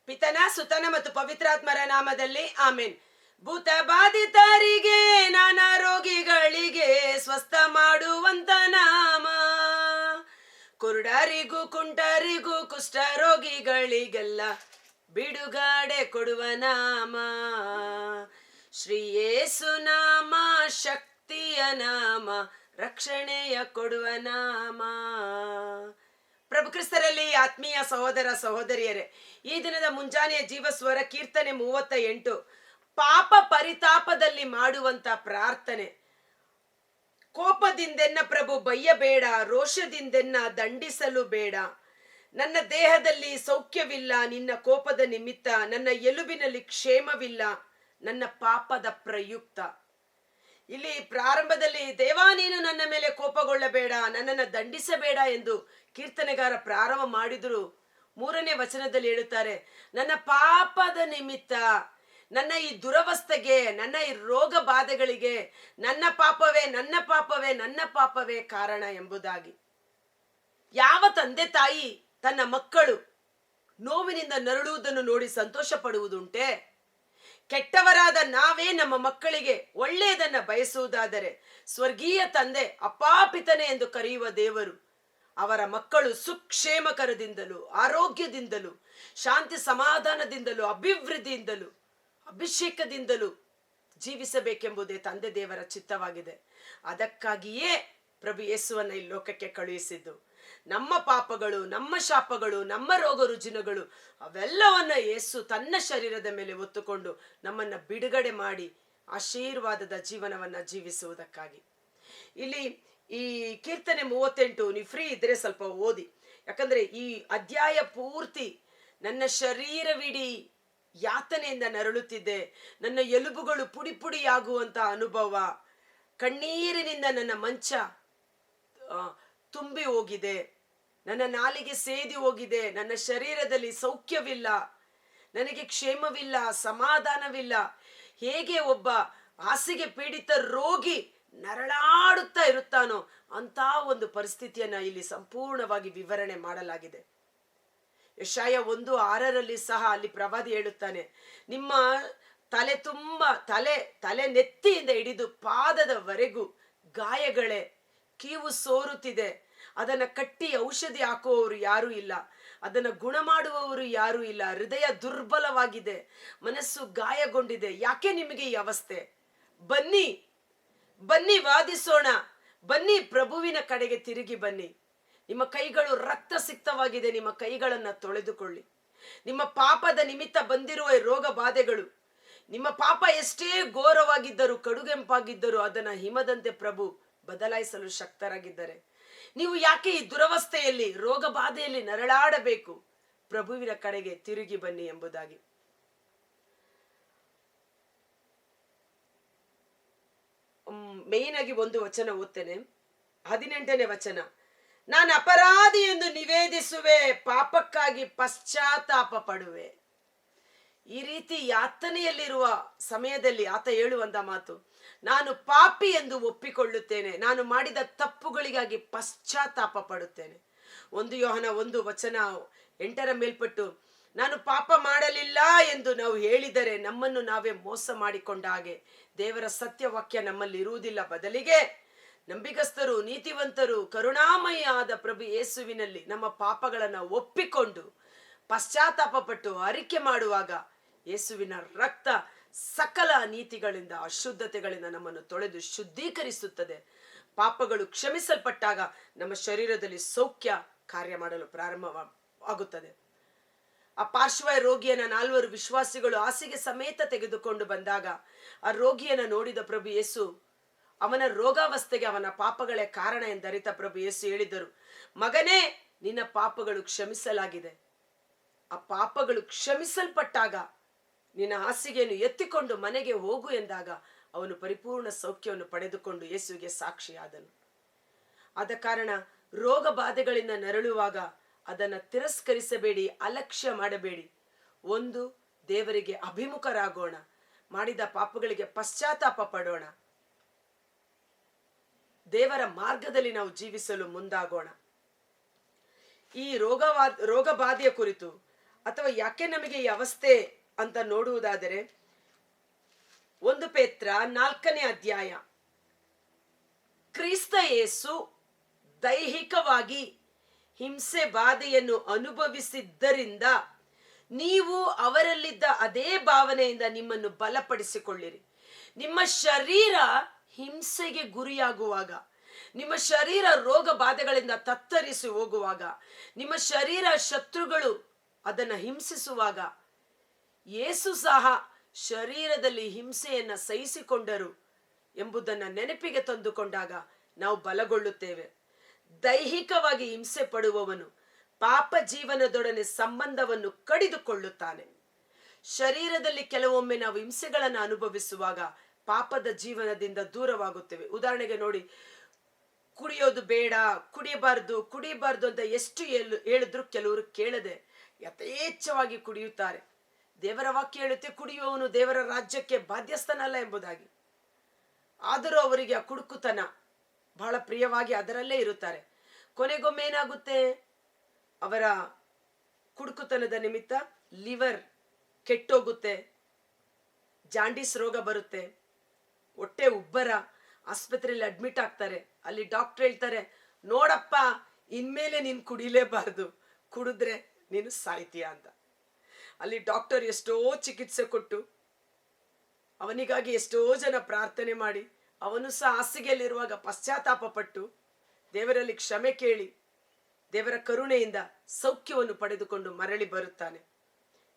ಪಿತನ ಸುತನ ಮತ್ತು ಪವಿತ್ರಾತ್ಮರ ನಾಮದಲ್ಲಿ ಆಮೇನ್. ಭೂತ ಬಾಧಿತರಿಗೆ ನಾನಾ ರೋಗಿಗಳಿಗೆ ಸ್ವಸ್ಥ ಮಾಡುವಂತ ನಾಮ, ಕುರುಡರಿಗೂ ಕುಂಟರಿಗೂ ಕುಷ್ಠ ರೋಗಿಗಳಿಗೆಲ್ಲ ಬಿಡುಗಡೆ ಕೊಡುವ ನಾಮ. ಶ್ರೀ ಯೇಸು ನಾಮ ಶಕ್ತಿಯ ನಾಮ, ರಕ್ಷಣೆಯ ಕೊಡುವ ನಾಮ. ಪ್ರಭು ಕ್ರಿಸ್ತರಲ್ಲಿ ಆತ್ಮೀಯ ಸಹೋದರ ಸಹೋದರಿಯರೇ, ಈ ದಿನದ ಮುಂಜಾನೆಯ ಜೀವಸ್ವರ ಕೀರ್ತನೆ 38, ಪಾಪ ಪರಿತಾಪದಲ್ಲಿ ಮಾಡುವಂತ ಪ್ರಾರ್ಥನೆ. ಕೋಪದಿಂದೆನ್ನ ಪ್ರಭು ಬಯ್ಯಬೇಡ, ರೋಷದಿಂದೆನ್ನ ದಂಡಿಸಲು ಬೇಡ. ನನ್ನ ದೇಹದಲ್ಲಿ ಸೌಖ್ಯವಿಲ್ಲ ನಿನ್ನ ಕೋಪದ ನಿಮಿತ್ತ, ನನ್ನ ಎಲುಬಿನಲ್ಲಿ ಕ್ಷೇಮವಿಲ್ಲ ನನ್ನ ಪಾಪದ ಪ್ರಯುಕ್ತ. ಇಲ್ಲಿ ಪ್ರಾರಂಭದಲ್ಲಿ ದೇವಾ ನೀನು ನನ್ನ ಮೇಲೆ ಕೋಪಗೊಳ್ಳಬೇಡ, ನನ್ನನ್ನು ದಂಡಿಸಬೇಡ ಎಂದು ಕೀರ್ತನೆಗಾರ ಪ್ರಾರಂಭ ಮಾಡಿದ್ರು. 3ನೇ ವಚನದಲ್ಲಿ ಹೇಳುತ್ತಾರೆ, ನನ್ನ ಪಾಪದ ನಿಮಿತ್ತ, ನನ್ನ ಈ ದುರವಸ್ಥೆಗೆ, ನನ್ನ ಈ ರೋಗ ಬಾಧೆಗಳಿಗೆ ನನ್ನ ಪಾಪವೇ ನನ್ನ ಪಾಪವೇ ನನ್ನ ಪಾಪವೇ ಕಾರಣ ಎಂಬುದಾಗಿ. ಯಾವ ತಂದೆ ತಾಯಿ ತನ್ನ ಮಕ್ಕಳು ನೋವಿನಿಂದ ನರಳುವುದನ್ನು ನೋಡಿ ಸಂತೋಷ ಪಡುವುದುಂಟೆ? ಕೆಟ್ಟವರಾದ ನಾವೇ ನಮ್ಮ ಮಕ್ಕಳಿಗೆ ಒಳ್ಳೆಯದನ್ನ ಬಯಸುವುದಾದರೆ ಸ್ವರ್ಗೀಯ ತಂದೆ ಅಪ್ಪಾಪಿತನೆ ಎಂದು ಕರೆಯುವ ದೇವರು ಅವರ ಮಕ್ಕಳು ಸುಕ್ಷೇಮಕರದಿಂದಲೂ ಆರೋಗ್ಯದಿಂದಲೂ ಶಾಂತಿ ಸಮಾಧಾನದಿಂದಲೂ ಅಭಿವೃದ್ಧಿಯಿಂದಲೂ ಅಭಿಷೇಕದಿಂದಲೂ ಜೀವಿಸಬೇಕೆಂಬುದೇ ತಂದೆ ದೇವರ ಚಿತ್ತವಾಗಿದೆ. ಅದಕ್ಕಾಗಿಯೇ ಪ್ರಭು ಯೇಸುವನ್ನ ಈ ಲೋಕಕ್ಕೆ ಕಳುಹಿಸಿದ್ದು. ನಮ್ಮ ಪಾಪಗಳು, ನಮ್ಮ ಶಾಪಗಳು, ನಮ್ಮ ರೋಗ ರುಜಿನಗಳು ಅವೆಲ್ಲವನ್ನ ಯೇಸು ತನ್ನ ಶರೀರದ ಮೇಲೆ ಹೊತ್ತುಕೊಂಡು ನಮ್ಮನ್ನ ಬಿಡುಗಡೆ ಮಾಡಿ ಆಶೀರ್ವಾದದ ಜೀವನವನ್ನ ಜೀವಿಸುವುದಕ್ಕಾಗಿ. ಇಲ್ಲಿ ಈ ಕೀರ್ತನೆ 38 ನೀವು ಫ್ರೀ ಇದ್ರೆ ಸ್ವಲ್ಪ ಓದಿ. ಯಾಕಂದ್ರೆ ಈ ಅಧ್ಯಾಯ ಪೂರ್ತಿ ನನ್ನ ಶರೀರವಿಡೀ ಯಾತನೆಯಿಂದ ನರಳುತ್ತಿದ್ದೆ, ನನ್ನ ಎಲುಬುಗಳು ಪುಡಿ ಪುಡಿಯಾಗುವಂತ ಅನುಭವ, ಕಣ್ಣೀರಿನಿಂದ ನನ್ನ ಮಂಚ ತುಂಬಿ ಹೋಗಿದೆ, ನನ್ನ ನಾಲಿಗೆ ಸೇದಿ ಹೋಗಿದೆ, ನನ್ನ ಶರೀರದಲ್ಲಿ ಸೌಖ್ಯವಿಲ್ಲ, ನನಗೆ ಕ್ಷೇಮವಿಲ್ಲ, ಸಮಾಧಾನವಿಲ್ಲ. ಹೇಗೆ ಒಬ್ಬ ಹಾಸಿಗೆ ಪೀಡಿತ ರೋಗಿ ನರಳಾಡುತ್ತಾ ಇರುತ್ತಾನೋ ಅಂತ ಒಂದು ಪರಿಸ್ಥಿತಿಯನ್ನ ಇಲ್ಲಿ ಸಂಪೂರ್ಣವಾಗಿ ವಿವರಣೆ ಮಾಡಲಾಗಿದೆ. ಯೆಶಾಯ 1:6 ಸಹ ಅಲ್ಲಿ ಪ್ರವಾದಿ ಹೇಳುತ್ತಾನೆ, ನಿಮ್ಮ ತಲೆ ತುಂಬ ತಲೆ ನೆತ್ತಿಯಿಂದ ಹಿಡಿದು ಪಾದದವರೆಗೂ ಗಾಯಗಳೇ, ಕೀವು ಸೋರುತ್ತಿದೆ, ಅದನ್ನ ಕಟ್ಟಿ ಔಷಧಿ ಹಾಕುವವರು ಯಾರೂ ಇಲ್ಲ, ಅದನ್ನ ಗುಣ ಮಾಡುವವರು ಯಾರೂ ಇಲ್ಲ, ಹೃದಯ ದುರ್ಬಲವಾಗಿದೆ, ಮನಸ್ಸು ಗಾಯಗೊಂಡಿದೆ. ಯಾಕೆ ನಿಮಗೆ ಈ ಅವಸ್ಥೆ? ಬನ್ನಿ ಬನ್ನಿ ವಾದಿಸೋಣ, ಬನ್ನಿ ಪ್ರಭುವಿನ ಕಡೆಗೆ ತಿರುಗಿ ಬನ್ನಿ. ನಿಮ್ಮ ಕೈಗಳು ರಕ್ತ ಸಿಕ್ತವಾಗಿದೆ, ನಿಮ್ಮ ಕೈಗಳನ್ನ ತೊಳೆದುಕೊಳ್ಳಿ. ನಿಮ್ಮ ಪಾಪದ ನಿಮಿತ್ತ ಬಂದಿರುವ ರೋಗ ಬಾಧೆಗಳು, ನಿಮ್ಮ ಪಾಪ ಎಷ್ಟೇ ಘೋರವಾಗಿದ್ದರೂ ಕಡುಗೆಂಪಾಗಿದ್ದರೂ ಅದನ್ನ ಹಿಮದಂತೆ ಪ್ರಭು ಬದಲಾಯಿಸಲು ಶಕ್ತರಾಗಿದ್ದಾರೆ. ನೀವು ಯಾಕೆ ಈ ದುರವಸ್ಥೆಯಲ್ಲಿ ರೋಗ ಬಾಧೆಯಲ್ಲಿ ನರಳಾಡಬೇಕು? ಪ್ರಭುವಿನ ಕಡೆಗೆ ತಿರುಗಿ ಬನ್ನಿ ಎಂಬುದಾಗಿ. ಮೇನ್ ಆಗಿ ಒಂದು ವಚನ ಓದ್ತೇನೆ, 18ನೇ ವಚನ. ನಾನು ಅಪರಾಧಿ ಎಂದು ನಿವೇದಿಸುವೆ, ಪಾಪಕ್ಕಾಗಿ ಪಶ್ಚಾತ್ತಾಪ ಪಡುವೆ. ಈ ರೀತಿ ಯಾತನೆಯಲ್ಲಿರುವ ಸಮಯದಲ್ಲಿ ಆತ ಹೇಳುವಂತ ಮಾತು, ನಾನು ಪಾಪಿ ಎಂದು ಒಪ್ಪಿಕೊಳ್ಳುತ್ತೇನೆ, ನಾನು ಮಾಡಿದ ತಪ್ಪುಗಳಿಗಾಗಿ ಪಶ್ಚಾತ್ತಾಪ ಪಡುತ್ತೇನೆ. 1 ಯೋಹನ 1:8 ಮೇಲ್ಪಟ್ಟು, ನಾನು ಪಾಪ ಮಾಡಲಿಲ್ಲ ಎಂದು ನಾವು ಹೇಳಿದರೆ ನಮ್ಮನ್ನು ನಾವೇ ಮೋಸ ಮಾಡಿಕೊಂಡ ಹಾಗೆ, ದೇವರ ಸತ್ಯವಾಕ್ಯ ನಮ್ಮಲ್ಲಿ ಇರುವುದಿಲ್ಲ. ಬದಲಿಗೆ ನಂಬಿಗಸ್ತರು, ನೀತಿವಂತರು, ಕರುಣಾಮಯ ಆದ ಪ್ರಭು ಯೇಸುವಿನಲ್ಲಿ ನಮ್ಮ ಪಾಪಗಳನ್ನು ಒಪ್ಪಿಕೊಂಡು ಪಶ್ಚಾತ್ತಾಪ ಪಟ್ಟು ಅರಿಕೆ ಮಾಡುವಾಗ ಯೇಸುವಿನ ರಕ್ತ ಸಕಲ ನೀತಿಗಳಿಂದ ಅಶುದ್ಧತೆಗಳಿಂದ ನಮ್ಮನ್ನು ತೊಳೆದು ಶುದ್ಧೀಕರಿಸುತ್ತದೆ. ಪಾಪಗಳು ಕ್ಷಮಿಸಲ್ಪಟ್ಟಾಗ ನಮ್ಮ ಶರೀರದಲ್ಲಿ ಸೌಖ್ಯ ಕಾರ್ಯ ಮಾಡಲು ಪ್ರಾರಂಭವಾಗುತ್ತದೆ. ಆ ಪಾರ್ಶ್ವ ರೋಗಿಯನ್ನ 4 ವಿಶ್ವಾಸಿಗಳು ಹಾಸಿಗೆ ಸಮೇತ ತೆಗೆದುಕೊಂಡು ಬಂದಾಗ ಆ ರೋಗಿಯನ್ನ ನೋಡಿದ ಪ್ರಭು ಯೇಸು ಅವನ ರೋಗಾವಸ್ಥೆಗೆ ಅವನ ಪಾಪಗಳೇ ಕಾರಣ ಎಂದರಿತ ಪ್ರಭು ಯೇಸು ಹೇಳಿದರು, ಮಗನೇ ನಿನ್ನ ಪಾಪಗಳು ಕ್ಷಮಿಸಲಾಗಿದೆ. ಆ ಪಾಪಗಳು ಕ್ಷಮಿಸಲ್ಪಟ್ಟಾಗ ನಿನ್ನ ಹಾಸಿಗೆಯನ್ನು ಎತ್ತಿಕೊಂಡು ಮನೆಗೆ ಹೋಗು ಎಂದಾಗ ಅವನು ಪರಿಪೂರ್ಣ ಸೌಖ್ಯವನ್ನು ಪಡೆದುಕೊಂಡು ಯೇಸುವಿಗೆ ಸಾಕ್ಷಿಯಾದನು. ಆದ ಕಾರಣ ರೋಗ ಬಾಧೆಗಳಿಂದ ನರಳುವಾಗ ಅದನ್ನು ತಿರಸ್ಕರಿಸಬೇಡಿ, ಅಲಕ್ಷ್ಯ ಮಾಡಬೇಡಿ. ಒಂದು, ದೇವರಿಗೆ ಅಭಿಮುಖರಾಗೋಣ, ಮಾಡಿದ ಪಾಪಗಳಿಗೆ ಪಶ್ಚಾತ್ತಾಪ ಪಡೋಣ, ದೇವರ ಮಾರ್ಗದಲ್ಲಿ ನಾವು ಜೀವಿಸಲು ಮುಂದಾಗೋಣ. ಈ ರೋಗ ಬಾಧೆಯ ಕುರಿತು ಅಥವಾ ಯಾಕೆ ನಮಗೆ ಈ ಅವಸ್ಥೆ ಅಂತ ನೋಡುವುದಾದರೆ 1 ಪೇತ್ರ 4ನೇ ಅಧ್ಯಾಯ. ಕ್ರಿಸ್ತ ಯೇಸು ದೈಹಿಕವಾಗಿ ಹಿಂಸೆ ಬಾಧೆಯನ್ನು ಅನುಭವಿಸಿದ್ದರಿಂದ ನೀವು ಅವರಲ್ಲಿದ್ದ ಅದೇ ಭಾವನೆಯಿಂದ ನಿಮ್ಮನ್ನು ಬಲಪಡಿಸಿಕೊಳ್ಳಿರಿ. ನಿಮ್ಮ ಶರೀರ ಹಿಂಸೆಗೆ ಗುರಿಯಾಗುವಾಗ, ನಿಮ್ಮ ಶರೀರ ರೋಗ ಬಾಧೆಗಳಿಂದ ತತ್ತರಿಸಿ ಹೋಗುವಾಗ, ನಿಮ್ಮ ಶರೀರ ಶತ್ರುಗಳು ಅದನ್ನು ಹಿಂಸಿಸುವಾಗ, ಯೇಸು ಸಹ ಶರೀರದಲ್ಲಿ ಹಿಂಸೆಯನ್ನ ಸಹಿಸಿಕೊಂಡರು ಎಂಬುದನ್ನು ನೆನಪಿಗೆ ತಂದುಕೊಂಡಾಗ ನಾವು ಬಲಗೊಳ್ಳುತ್ತೇವೆ. ದೈಹಿಕವಾಗಿ ಹಿಂಸೆ ಪಡುವವನು ಪಾಪ ಜೀವನದೊಡನೆ ಸಂಬಂಧವನ್ನು ಕಡಿದುಕೊಳ್ಳುತ್ತಾನೆ. ಶರೀರದಲ್ಲಿ ಕೆಲವೊಮ್ಮೆ ನಾವು ಹಿಂಸೆಗಳನ್ನು ಅನುಭವಿಸುವಾಗ ಪಾಪದ ಜೀವನದಿಂದ ದೂರವಾಗುತ್ತೇವೆ. ಉದಾಹರಣೆಗೆ ನೋಡಿ, ಕುಡಿಯೋದು ಬೇಡ, ಕುಡಿಯಬಾರ್ದು ಅಂತ ಎಷ್ಟು ಹೇಳಿದ್ರು ಕೆಲವರು ಕೇಳದೆ ಯಥೇಚ್ಛವಾಗಿ ಕುಡಿಯುತ್ತಾರೆ. ದೇವರ ವಾಕ್ಯ ಹೇಳುತ್ತೆ, ಕುಡಿಯುವವನು ದೇವರ ರಾಜ್ಯಕ್ಕೆ ಬಾಧ್ಯಸ್ಥನಲ್ಲ ಎಂಬುದಾಗಿ. ಆದರೂ ಅವರಿಗೆ ಆ ಕುಡುಕುತನ ಬಹಳ ಪ್ರಿಯವಾಗಿ ಅದರಲ್ಲೇ ಇರುತ್ತಾರೆ. ಕೊನೆಗೊಮ್ಮೆ ಏನಾಗುತ್ತೆ, ಅವರ ಕುಡುಕುತನದ ನಿಮಿತ್ತ ಲಿವರ್ ಕೆಟ್ಟೋಗುತ್ತೆ, ಜಾಂಡೀಸ್ ರೋಗ ಬರುತ್ತೆ, ಹೊಟ್ಟೆ ಉಬ್ಬರ, ಆಸ್ಪತ್ರೆಯಲ್ಲಿ ಅಡ್ಮಿಟ್ ಆಗ್ತಾರೆ. ಅಲ್ಲಿ ಡಾಕ್ಟರ್ ಹೇಳ್ತಾರೆ, ನೋಡಪ್ಪ ಇನ್ಮೇಲೆ ನೀನು ಕುಡಿಲೇಬಾರ್ದು, ಕುಡಿದ್ರೆ ನೀನು ಸಾಯ್ತೀಯ ಅಂತ. ಅಲ್ಲಿ ಡಾಕ್ಟರ್ ಎಷ್ಟೋ ಚಿಕಿತ್ಸೆ ಕೊಟ್ಟು ಅವನಿಗಾಗಿ ಎಷ್ಟೋ ಜನ ಪ್ರಾರ್ಥನೆ ಮಾಡಿ ಅವನು ಸಹ ಹಾಸಿಗೆಯಲ್ಲಿರುವಾಗ ಪಶ್ಚಾತ್ತಾಪ ಪಟ್ಟು ದೇವರಲ್ಲಿ ಕ್ಷಮೆ ಕೇಳಿ ದೇವರ ಕರುಣೆಯಿಂದ ಸೌಖ್ಯವನ್ನು ಪಡೆದುಕೊಂಡು ಮರಳಿ ಬರುತ್ತಾನೆ.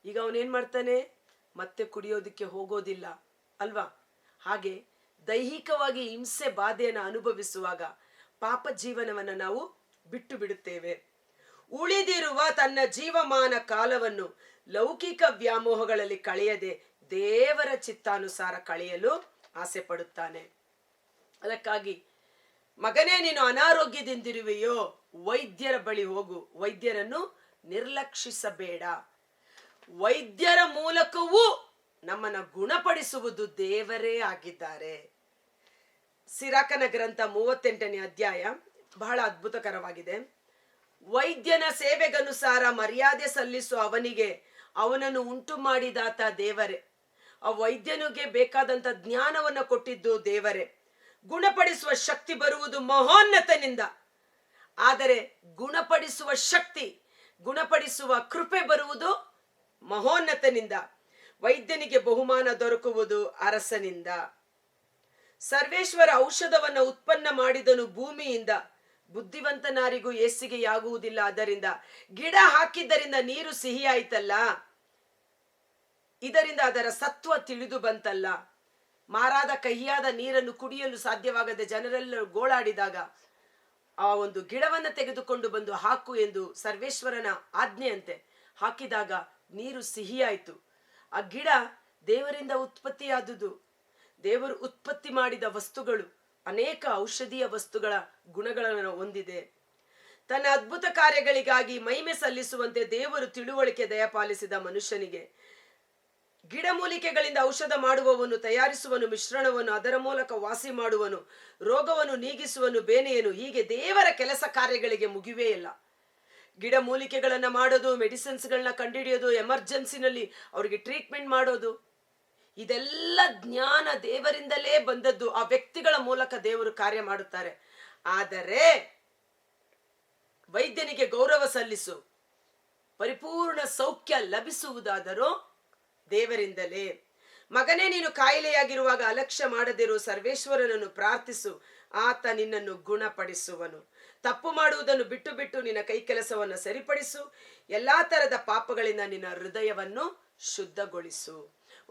ಈಗ ಅವನೇನ್ ಮಾಡ್ತಾನೆ, ಮತ್ತೆ ಕುಡಿಯೋದಕ್ಕೆ ಹೋಗೋದಿಲ್ಲ ಅಲ್ವಾ? ಹಾಗೆ ದೈಹಿಕವಾಗಿ ಹಿಂಸೆ ಬಾಧೆಯನ್ನು ಅನುಭವಿಸುವಾಗ ಪಾಪ ಜೀವನವನ್ನು ನಾವು ಬಿಟ್ಟು ಬಿಡುತ್ತೇವೆ. ಉಳಿದಿರುವ ತನ್ನ ಜೀವಮಾನ ಕಾಲವನ್ನು ಲೌಕಿಕ ವ್ಯಾಮೋಹಗಳಲ್ಲಿ ಕಳೆಯದೆ ದೇವರ ಚಿತ್ತಾನುಸಾರ ಕಳೆಯಲು ಆಸೆ ಪಡುತ್ತಾನೆ. ಅದಕ್ಕಾಗಿ ಮಗನೇ, ನೀನು ಅನಾರೋಗ್ಯದಿಂದಿರುವೆಯೋ ವೈದ್ಯರ ಬಳಿ ಹೋಗು, ವೈದ್ಯರನ್ನು ನಿರ್ಲಕ್ಷಿಸಬೇಡ. ವೈದ್ಯರ ಮೂಲಕವೂ ನಮ್ಮನ್ನು ಗುಣಪಡಿಸುವುದು ದೇವರೇ ಆಗಿದ್ದಾರೆ. ಸಿರಾಕನ ಗ್ರಂಥ 38ನೇ ಅಧ್ಯಾಯ ಬಹಳ ಅದ್ಭುತಕರವಾಗಿದೆ. ವೈದ್ಯನ ಸೇವೆಗನುಸಾರ ಮರ್ಯಾದೆ ಸಲ್ಲಿಸುವ ಅವನಿಗೆ ಅವನನ್ನು ಉಂಟು ಮಾಡಿದಾತ ದೇವರೇ. ಆ ವೈದ್ಯನಿಗೆ ಬೇಕಾದಂತ ಜ್ಞಾನವನ್ನು ಕೊಟ್ಟಿದ್ದು ದೇವರೇ. ಗುಣಪಡಿಸುವ ಶಕ್ತಿ ಬರುವುದು ಮಹೋನ್ನತನಿಂದ. ಆದರೆ ಗುಣಪಡಿಸುವ ಶಕ್ತಿ, ಗುಣಪಡಿಸುವ ಕೃಪೆ ಬರುವುದು ಮಹೋನ್ನತನಿಂದ. ವೈದ್ಯನಿಗೆ ಬಹುಮಾನ ದೊರಕುವುದು ಅರಸನಿಂದ. ಸರ್ವೇಶ್ವರ ಔಷಧವನ್ನು ಉತ್ಪನ್ನ ಮಾಡಿದನು ಭೂಮಿಯಿಂದ, ಬುದ್ಧಿವಂತನಾರಿಗೂ ಏಸಿಗೆಯಾಗುವುದಿಲ್ಲ. ಅದರಿಂದ ಗಿಡ ಹಾಕಿದ್ದರಿಂದ ನೀರು ಸಿಹಿಯಾಯ್ತಲ್ಲ, ಇದರಿಂದ ಅದರ ಸತ್ವ ತಿಳಿದು ಬಂತಲ್ಲ. ಮಾರಾದ ಕಹಿಯಾದ ನೀರನ್ನು ಕುಡಿಯಲು ಸಾಧ್ಯವಾಗದೆ ಜನರೆಲ್ಲರೂ ಗೋಳಾಡಿದಾಗ ಆ ಒಂದು ಗಿಡವನ್ನು ತೆಗೆದುಕೊಂಡು ಬಂದು ಹಾಕು ಎಂದು ಸರ್ವೇಶ್ವರನ ಆಜ್ಞೆಯಂತೆ ಹಾಕಿದಾಗ ನೀರು ಸಿಹಿಯಾಯಿತು. ಆ ಗಿಡ ದೇವರಿಂದ ಉತ್ಪತ್ತಿಯಾದುದು. ದೇವರು ಉತ್ಪತ್ತಿ ಮಾಡಿದ ವಸ್ತುಗಳು ಅನೇಕ ಔಷಧೀಯ ವಸ್ತುಗಳ ಗುಣಗಳನ್ನು ಹೊಂದಿದೆ. ತನ್ನ ಅದ್ಭುತ ಕಾರ್ಯಗಳಿಗಾಗಿ ಮಹಿಮೆ ಸಲ್ಲಿಸುವಂತೆ ದೇವರು ತಿಳುವಳಿಕೆ ದಯಪಾಲಿಸಿದ ಮನುಷ್ಯನಿಗೆ ಗಿಡಮೂಲಿಕೆಗಳಿಂದ ಔಷಧ ಮಾಡುವವನು, ತಯಾರಿಸುವನು, ಮಿಶ್ರಣವನ್ನು ಅದರ ಮೂಲಕ ವಾಸಿ ಮಾಡುವನು, ರೋಗವನ್ನು ನೀಗಿಸುವನು, ಬೇನೆಯನು, ಹೀಗೆ ದೇವರ ಕೆಲಸ ಕಾರ್ಯಗಳಿಗೆ ಮುಗಿವೇ ಇಲ್ಲ. ಗಿಡಮೂಲಿಕೆಗಳನ್ನ ಮಾಡೋದು, ಮೆಡಿಸಿನ್ಸ್ಗಳನ್ನ ಕಂಡುಹಿಡಿಯೋದು, ಎಮರ್ಜೆನ್ಸಿನಲ್ಲಿ ಅವರಿಗೆ ಟ್ರೀಟ್ಮೆಂಟ್ ಮಾಡೋದು, ಇದೆಲ್ಲ ಜ್ಞಾನ ದೇವರಿಂದಲೇ ಬಂದದ್ದು. ಆ ವ್ಯಕ್ತಿಗಳ ಮೂಲಕ ದೇವರು ಕಾರ್ಯ ಮಾಡುತ್ತಾರೆ. ಆದರೆ ವೈದ್ಯನಿಗೆ ಗೌರವ ಸಲ್ಲಿಸು, ಪರಿಪೂರ್ಣ ಸೌಖ್ಯ ಲಭಿಸುವುದಾದರೂ ದೇವರಿಂದಲೇ. ಮಗನೇ, ನೀನು ಕಾಯಿಲೆಯಾಗಿರುವಾಗ ಅಲಕ್ಷ್ಯ ಮಾಡದಿರು, ಸರ್ವೇಶ್ವರನನ್ನು ಪ್ರಾರ್ಥಿಸು, ಆತ ನಿನ್ನನ್ನು ಗುಣಪಡಿಸುವನು. ತಪ್ಪು ಮಾಡುವುದನ್ನು ಬಿಟ್ಟು ಬಿಟ್ಟು ನಿನ್ನ ಕೈ ಕೆಲಸವನ್ನು ಸರಿಪಡಿಸು, ಎಲ್ಲಾ ತರದ ಪಾಪಗಳಿಂದ ನಿನ್ನ ಹೃದಯವನ್ನು ಶುದ್ಧಗೊಳಿಸು.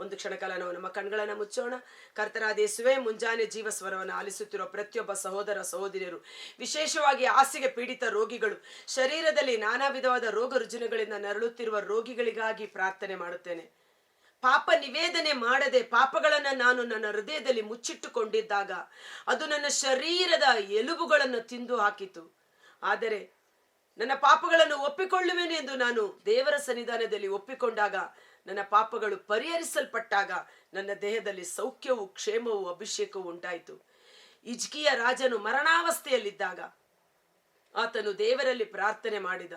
ಒಂದು ಕ್ಷಣಕಾಲ ನಾವು ನಮ್ಮ ಕಣ್ಗಳನ್ನು ಮುಚ್ಚೋಣ. ಕರ್ತನಾದ ಯೇಸುವೇ, ಮುಂಜಾನೆ ಜೀವ ಸ್ವರವನ್ನು ಆಲಿಸುತ್ತಿರುವ ಪ್ರತಿಯೊಬ್ಬ ಸಹೋದರ ಸಹೋದರಿಯರು, ವಿಶೇಷವಾಗಿ ಹಾಸಿಗೆ ಪೀಡಿತ ರೋಗಿಗಳು, ಶರೀರದಲ್ಲಿ ನಾನಾ ವಿಧವಾದ ರೋಗ ರುಜಿನಗಳಿಂದ ನರಳುತ್ತಿರುವ ರೋಗಿಗಳಿಗಾಗಿ ಪ್ರಾರ್ಥನೆ ಮಾಡುತ್ತೇನೆ. ಪಾಪ ನಿವೇದನೆ ಮಾಡದೆ ಪಾಪಗಳನ್ನು ನಾನು ನನ್ನ ಹೃದಯದಲ್ಲಿ ಮುಚ್ಚಿಟ್ಟುಕೊಂಡಿದ್ದಾಗ ಅದು ನನ್ನ ಶರೀರದ ಎಲುಬುಗಳನ್ನು ತಿಂದು ಹಾಕಿತು. ಆದರೆ ನನ್ನ ಪಾಪಗಳನ್ನು ಒಪ್ಪಿಕೊಳ್ಳುವೆನು ಎಂದು ನಾನು ದೇವರ ಸನ್ನಿಧಾನದಲ್ಲಿ ಒಪ್ಪಿಕೊಂಡಾಗ, ನನ್ನ ಪಾಪಗಳು ಪರಿಹರಿಸಲ್ಪಟ್ಟಾಗ ನನ್ನ ದೇಹದಲ್ಲಿ ಸೌಖ್ಯವು, ಕ್ಷೇಮವು, ಅಭಿಷೇಕವು ಉಂಟಾಯಿತು. ಹಿಜ್ಕೀಯ ರಾಜನು ಮರಣಾವಸ್ಥೆಯಲ್ಲಿದ್ದಾಗ ಆತನು ದೇವರಲ್ಲಿ ಪ್ರಾರ್ಥನೆ ಮಾಡಿದ.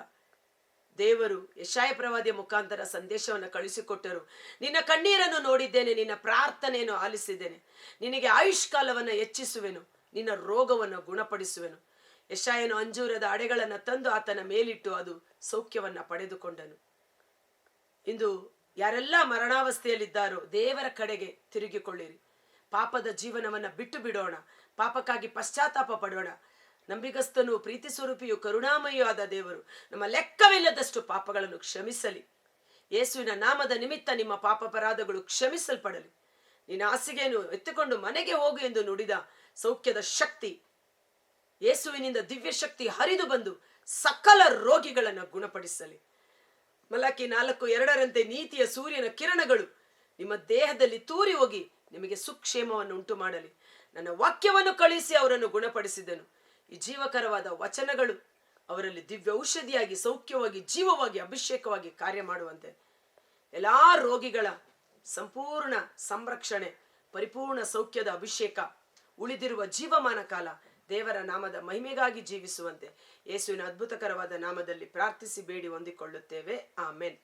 ದೇವರು ಯೆಶಾಯ ಪ್ರವಾದಿಯ ಮುಖಾಂತರ ಸಂದೇಶವನ್ನು ಕಳಿಸಿಕೊಟ್ಟರು. ನಿನ್ನ ಕಣ್ಣೀರನ್ನು ನೋಡಿದ್ದೇನೆ, ನಿನ್ನ ಪ್ರಾರ್ಥನೆಯನ್ನು ಆಲಿಸಿದ್ದೇನೆ, ನಿನಗೆ ಆಯುಷ್ಕಾಲವನ್ನು ಹೆಚ್ಚಿಸುವೆನು, ನಿನ್ನ ರೋಗವನ್ನು ಗುಣಪಡಿಸುವೆನು. ಯೆಶಾಯನು ಅಂಜೂರದ ಅಡೆಗಳನ್ನು ತಂದು ಆತನ ಮೇಲಿಟ್ಟು ಅದು ಸೌಖ್ಯವನ್ನ ಪಡೆದುಕೊಂಡನು. ಇಂದು ಯಾರೆಲ್ಲ ಮರಣಾವಸ್ಥೆಯಲ್ಲಿದ್ದಾರೋ ದೇವರ ಕಡೆಗೆ ತಿರುಗಿಕೊಳ್ಳಿರಿ. ಪಾಪದ ಜೀವನವನ್ನ ಬಿಟ್ಟು ಬಿಡೋಣ. ಪಾಪಕ್ಕಾಗಿ ಪಶ್ಚಾತ್ತಾಪ ಪಡೋಣ. ನಂಬಿಗಸ್ತನು ಪ್ರೀತಿ ಸ್ವರೂಪಿಯು ಕರುಣಾಮಯಿಯೂ ಆದ ದೇವರು ನಮ್ಮ ಲೆಕ್ಕವಿಲ್ಲದಷ್ಟು ಪಾಪಗಳನ್ನು ಕ್ಷಮಿಸಲಿ. ಯೇಸುವಿನ ನಾಮದ ನಿಮಿತ್ತ ನಿಮ್ಮ ಪಾಪಾಪರಾಧಗಳು ಕ್ಷಮಿಸಲ್ಪಡಲಿ. ನಿನ್ನ ಹಾಸಿಗೆಯನ್ನು ಎತ್ತುಕೊಂಡು ಮನೆಗೆ ಹೋಗು ಎಂದು ನುಡಿದ ಸೌಖ್ಯದ ಶಕ್ತಿ, ಯೇಸುವಿನಿಂದ ದಿವ್ಯ ಶಕ್ತಿ ಹರಿದು ಬಂದು ಸಕಲ ರೋಗಿಗಳನ್ನು ಗುಣಪಡಿಸಲಿ. ಮಲಾಕಿ 4:2 ನೀತಿಯ ಸೂರ್ಯನ ಕಿರಣಗಳು ನಿಮ್ಮ ದೇಹದಲ್ಲಿ ತೂರಿ ಹೋಗಿ ನಿಮಗೆ ಸುಕ್ಷೇಮವನ್ನು ಉಂಟು ಮಾಡಲಿ. ನನ್ನ ವಾಕ್ಯವನ್ನು ಕಳಿಸಿ ಅವರನ್ನು ಗುಣಪಡಿಸಿದನು. ಈ ಜೀವಕರವಾದ ವಚನಗಳು ಅವರಲ್ಲಿ ದಿವ್ಯ ಔಷಧಿಯಾಗಿ, ಸೌಖ್ಯವಾಗಿ, ಜೀವವಾಗಿ, ಅಭಿಷೇಕವಾಗಿ ಕಾರ್ಯ ಮಾಡುವಂತೆ ಎಲ್ಲಾ ರೋಗಿಗಳ ಸಂಪೂರ್ಣ ಸಂರಕ್ಷಣೆ, ಪರಿಪೂರ್ಣ ಸೌಖ್ಯದ ಅಭಿಷೇಕ, ಉಳಿದಿರುವ ಜೀವಮಾನ ಕಾಲ ದೇವರ ನಾಮದ ಮಹಿಮೆಗಾಗಿ ಜೀವಿಸುವಂತೆ ಯೇಸುವಿನ ಅದ್ಭುತಕರವಾದ ನಾಮದಲ್ಲಿ ಪ್ರಾರ್ಥಿಸಿ ಬೇಡಿ ಹೊಂದಿಕೊಳ್ಳುತ್ತೇವೆ. ಆಮೆನ್.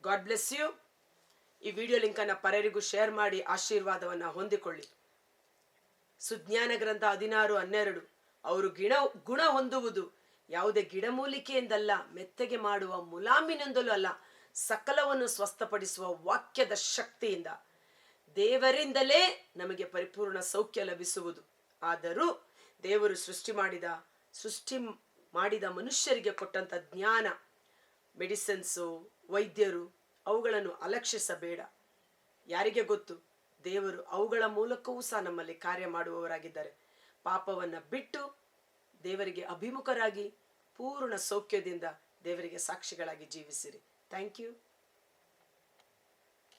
God bless you. ಈ ವಿಡಿಯೋ ಲಿಂಕ್ ಅನ್ನ ಪರರಿಗೂ ಶೇರ್ ಮಾಡಿ ಆಶೀರ್ವಾದವನ್ನ ಹೊಂದಿಕೊಳ್ಳಿ. ಸುಜ್ಞಾನ ಗ್ರಂಥ 16:12 ಅವರು ಗುಣ ಹೊಂದುವುದು ಯಾವುದೇ ಗಿಡಮೂಲಿಕೆಯಿಂದಲ್ಲ, ಮೆತ್ತಗೆ ಮಾಡುವ ಮುಲಾಮಿನಿಂದಲೂ ಅಲ್ಲ, ಸಕಲವನ್ನು ಸ್ವಸ್ಥಪಡಿಸುವ ವಾಕ್ಯದ ಶಕ್ತಿಯಿಂದ. ದೇವರಿಂದಲೇ ನಮಗೆ ಪರಿಪೂರ್ಣ ಸೌಖ್ಯ ಲಭಿಸುವುದು. ಆದರೂ ದೇವರು ಸೃಷ್ಟಿ ಮಾಡಿದ ಮನುಷ್ಯರಿಗೆ ಕೊಟ್ಟಂತ ಜ್ಞಾನ, ಮೆಡಿಸಿನ್ಸು, ವೈದ್ಯರು, ಅವುಗಳನ್ನು ಅಲಕ್ಷಿಸಬೇಡ. ಯಾರಿಗೆ ಗೊತ್ತು, ದೇವರು ಅವುಗಳ ಮೂಲಕವೂ ಸಹ ನಮ್ಮಲ್ಲಿ ಕಾರ್ಯ ಮಾಡುವವರಾಗಿದ್ದಾರೆ. ಪಾಪವನ್ನ ಬಿಟ್ಟು ದೇವರಿಗೆ ಅಭಿಮುಖರಾಗಿ ಪೂರ್ಣ ಸೌಖ್ಯದಿಂದ ದೇವರಿಗೆ ಸಾಕ್ಷಿಗಳಾಗಿ ಜೀವಿಸಿರಿ. Thank you.